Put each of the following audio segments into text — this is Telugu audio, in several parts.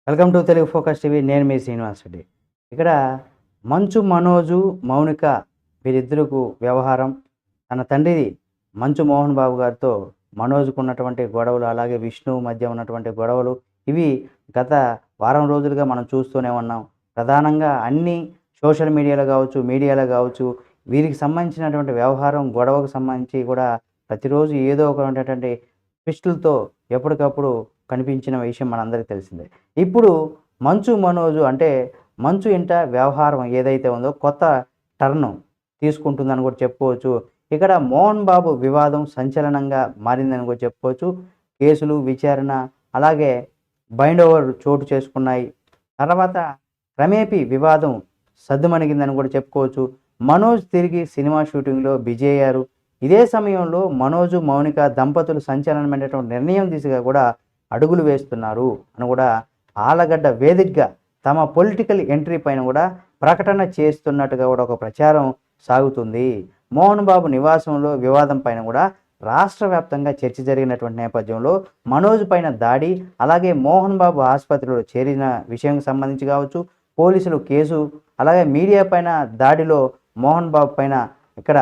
Welcome to Telugu focus TV. నేను మీ శ్రీనివాస్ రెడ్డి. ఇక్కడ మంచు మనోజు, మౌనిక వీరిద్దరికి వ్యవహారం, తన తండ్రి మంచు మోహన్ బాబు గారితో మనోజ్కు ఉన్నటువంటి గొడవలు, అలాగే విష్ణు మధ్య ఉన్నటువంటి గొడవలు, ఇవి గత వారం రోజులుగా మనం చూస్తూనే ఉన్నాం. ప్రధానంగా అన్ని సోషల్ మీడియాలో కావచ్చు, మీడియాలో కావచ్చు, వీరికి సంబంధించినటువంటి వ్యవహారం, గొడవకు సంబంధించి కూడా ప్రతిరోజు ఏదో ఒకటువంటి ట్విస్టులతో ఎప్పటికప్పుడు కనిపించిన విషయం మనందరికీ తెలిసిందే. ఇప్పుడు మంచు మనోజు అంటే మంచు ఇంట వ్యవహారం ఏదైతే ఉందో కొత్త టర్న్ తీసుకుంటుందని కూడా చెప్పుకోవచ్చు. ఇక్కడ మోహన్ బాబు వివాదం సంచలనంగా మారిందని కూడా చెప్పుకోవచ్చు. కేసులు, విచారణ, అలాగే బైండ్ ఓవర్ చోటు చేసుకున్నాయి. తర్వాత క్రమేపీ వివాదం సద్దుమణిగిందని కూడా చెప్పుకోవచ్చు. మనోజ్ తిరిగి సినిమా షూటింగ్లో బిజీ అయ్యారు. ఇదే సమయంలో మనోజు, మౌనిక దంపతులు సంచలనమైనటువంటి నిర్ణయం దిశగా కూడా అడుగులు వేస్తున్నారు అని కూడా ఆలగడ్డ వేదికగా తమ పొలిటికల్ ఎంట్రీ పైన కూడా ప్రకటన చేస్తున్నట్టుగా కూడా ఒక ప్రచారం సాగుతుంది. మోహన్ బాబు నివాసంలో వివాదం పైన కూడా రాష్ట్ర వ్యాప్తంగా చర్చ జరిగినటువంటి నేపథ్యంలో మనోజ్ పైన దాడి, అలాగే మోహన్ బాబు ఆసుపత్రిలో చేరిన విషయానికి సంబంధించి కావచ్చు, పోలీసులు కేసు, అలాగే మీడియా పైన దాడిలో మోహన్ బాబు పైన ఇక్కడ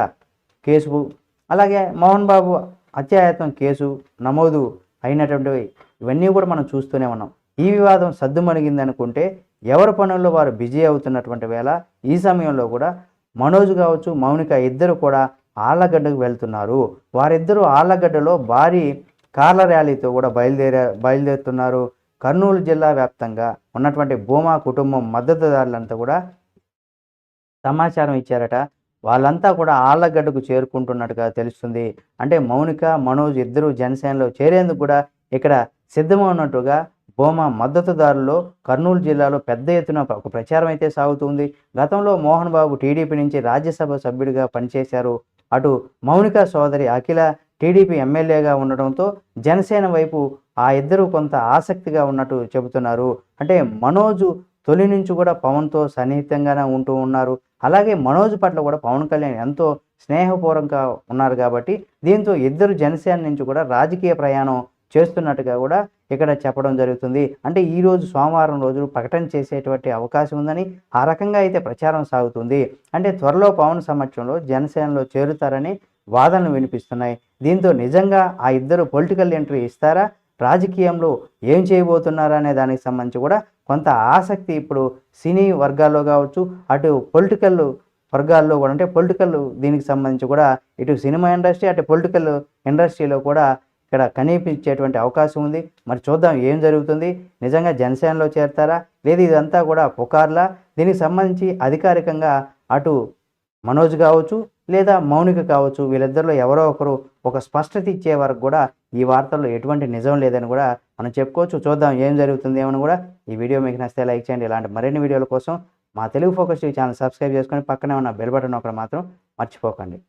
కేసు, అలాగే మోహన్ బాబు హత్యాయత్నం కేసు నమోదు అయినటువంటివి ఇవన్నీ కూడా మనం చూస్తూనే ఉన్నాం. ఈ వివాదం సద్దుమణిగింది అనుకుంటే ఎవరి పనుల్లో వారు బిజీ అవుతున్నటువంటి వేళ ఈ సమయంలో కూడా మనోజ్ కావచ్చు, మౌనిక ఇద్దరు కూడా ఆళ్లగడ్డకు వెళ్తున్నారు. వారిద్దరూ ఆళ్లగడ్డలో భారీ కార్ల ర్యాలీతో కూడా బయలుదేరుతున్నారు. కర్నూలు జిల్లా వ్యాప్తంగా ఉన్నటువంటి భూమా కుటుంబం మద్దతుదారులంతా కూడా సమాచారం ఇచ్చారట. వాళ్ళంతా కూడా ఆళ్లగడ్డకు చేరుకుంటున్నట్టుగా తెలుస్తుంది. అంటే మౌనిక, మనోజ్ ఇద్దరు జనసేనలో చేరేందుకు కూడా ఇక్కడ సిద్ధమవున్నట్టుగా భూమా మద్దతుదారుల్లో కర్నూలు జిల్లాలో పెద్ద ఎత్తున ఒక ప్రచారం అయితే సాగుతుంది. గతంలో మోహన్ బాబు టీడీపీ నుంచి రాజ్యసభ సభ్యుడిగా పనిచేశారు. అటు మౌనిక సోదరి అఖిల టీడీపీ ఎమ్మెల్యేగా ఉండడంతో జనసేన వైపు ఆ ఇద్దరు కొంత ఆసక్తిగా ఉన్నట్టు చెబుతున్నారు. అంటే మనోజు తొలి నుంచి కూడా పవన్తో సన్నిహితంగానే ఉంటూ ఉన్నారు. అలాగే మనోజ్ పట్ల కూడా పవన్ కళ్యాణ్ ఎంతో స్నేహపూర్వకంగా ఉన్నారు కాబట్టి దీంతో ఇద్దరు జనసేన నుంచి కూడా రాజకీయ ప్రయాణం చేస్తున్నట్టుగా కూడా ఇక్కడ చెప్పడం జరుగుతుంది. అంటే ఈరోజు సోమవారం రోజు ప్రకటన చేసేటువంటి అవకాశం ఉందని ఆ రకంగా అయితే ప్రచారం సాగుతుంది. అంటే త్వరలో పవన్ సమక్షంలో జనసేనలో చేరుతారని వాదనలు వినిపిస్తున్నాయి. దీంతో నిజంగా ఆ ఇద్దరు పొలిటికల్ ఎంట్రీ ఇస్తారా, రాజకీయంలో ఏం చేయబోతున్నారా అనే దానికి సంబంధించి కూడా కొంత ఆసక్తి ఇప్పుడు సినీ వర్గాల్లో కావచ్చు, అటు పొలిటికల్ వర్గాల్లో కూడా, అంటే పొలిటికల్ దీనికి సంబంధించి కూడా ఇటు సినిమా ఇండస్ట్రీ, అటు పొలిటికల్ ఇండస్ట్రీలో కూడా ఇక్కడ కనిపించేటువంటి అవకాశం ఉంది. మరి చూద్దాం ఏం జరుగుతుంది. నిజంగా జనసేనలో చేరతారా, లేదు ఇదంతా కూడా పుకార్లా? దీనికి సంబంధించి అధికారికంగా అటు మనోజ్ కావచ్చు, లేదా మౌనిక కావచ్చు, వీళ్ళిద్దరిలో ఎవరో ఒకరు ఒక స్పష్టత ఇచ్చే వరకు కూడా ఈ వార్తల్లో ఎటువంటి నిజం లేదని కూడా మనం చెప్పుకోవచ్చు. చూద్దాం ఏం జరుగుతుంది ఏమని కూడా. ఈ వీడియో మీకు నచ్చితే లైక్ చేయండి. ఇలాంటి మరిన్ని వీడియోల కోసం మా Telugu focus TV channel subscribe చేసుకొని పక్కనే ఉన్న బెల్ బటన్ ఒకటి మాత్రం మర్చిపోకండి.